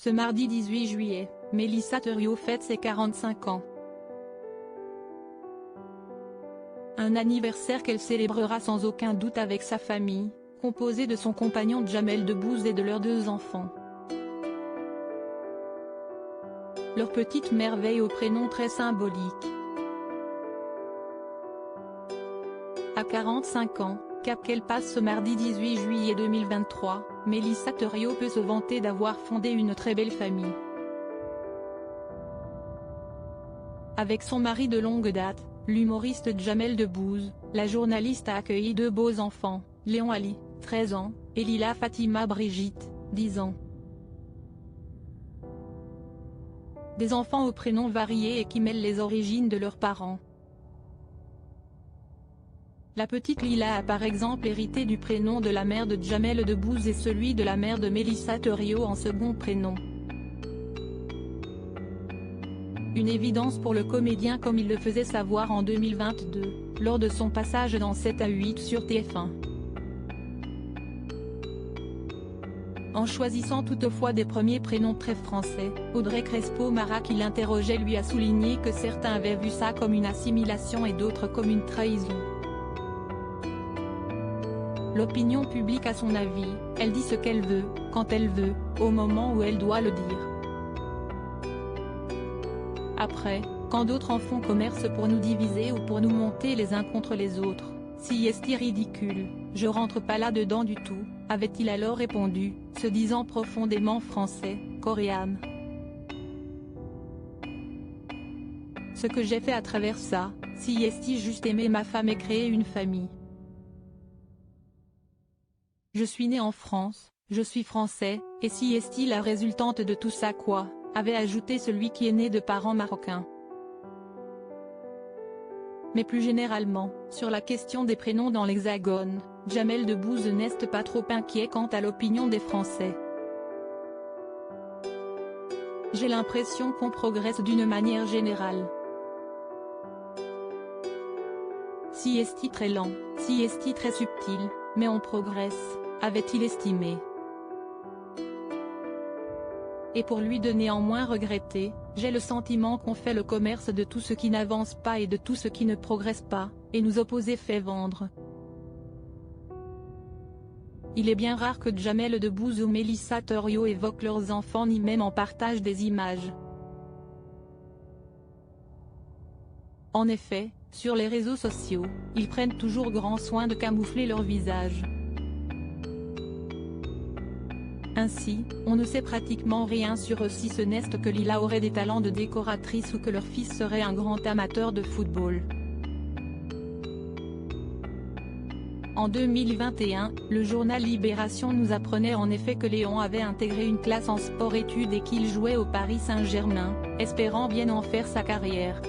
Ce mardi 18 juillet, Mélissa Theriault fête ses 45 ans. Un anniversaire qu'elle célébrera sans aucun doute avec sa famille, composée de son compagnon Jamel Debbouze et de leurs 2 enfants. Leur petite merveille au prénom très symbolique. À 45 ans, cap qu'elle passe ce mardi 18 juillet 2023, Mélissa Theriault peut se vanter d'avoir fondé une très belle famille. Avec son mari de longue date, l'humoriste Jamel Debbouze, la journaliste a accueilli 2 beaux enfants, Léon Ali, 13 ans, et Lila Fatima Brigitte, 10 ans. Des enfants aux prénoms variés et qui mêlent les origines de leurs parents. La petite Lila a par exemple hérité du prénom de la mère de Jamel Debbouze et celui de la mère de Mélissa Theriault en second prénom. Une évidence pour le comédien comme il le faisait savoir en 2022, lors de son passage dans 7 à 8 sur TF1. En choisissant toutefois des premiers prénoms très français, Audrey Crespo-Mara qui l'interrogeait lui a souligné que certains avaient vu ça comme une assimilation et d'autres comme une trahison. L'opinion publique a son avis, elle dit ce qu'elle veut, quand elle veut, au moment où elle doit le dire. Après, quand d'autres en font commerce pour nous diviser ou pour nous monter les uns contre les autres, si est-ce ridicule, je rentre pas là-dedans du tout, avait-il alors répondu, se disant profondément français, corps et âme. Ce que j'ai fait à travers ça, si est-il juste aimer ma femme et créer une famille. Je suis né en France, je suis français, et si est-il la résultante de tout ça quoi, avait ajouté celui qui est né de parents marocains. Mais plus généralement, sur la question des prénoms dans l'Hexagone, Jamel Debbouze n'est pas trop inquiet quant à l'opinion des Français. J'ai l'impression qu'on progresse d'une manière générale. Si est-il très lent, si est-il très subtil, mais on progresse, avait-il estimé. Et pour lui de néanmoins regretter, j'ai le sentiment qu'on fait le commerce de tout ce qui n'avance pas et de tout ce qui ne progresse pas, et nous opposer fait vendre. Il est bien rare que Jamel Debbouze ou Mélissa Theriault évoquent leurs enfants ni même en partagent des images. En effet, sur les réseaux sociaux, ils prennent toujours grand soin de camoufler leur visage. Ainsi, on ne sait pratiquement rien sur eux si ce n'est que Lila aurait des talents de décoratrice ou que leur fils serait un grand amateur de football. En 2021, le journal Libération nous apprenait en effet que Léon avait intégré une classe en sport-études et qu'il jouait au Paris Saint-Germain, espérant bien en faire sa carrière.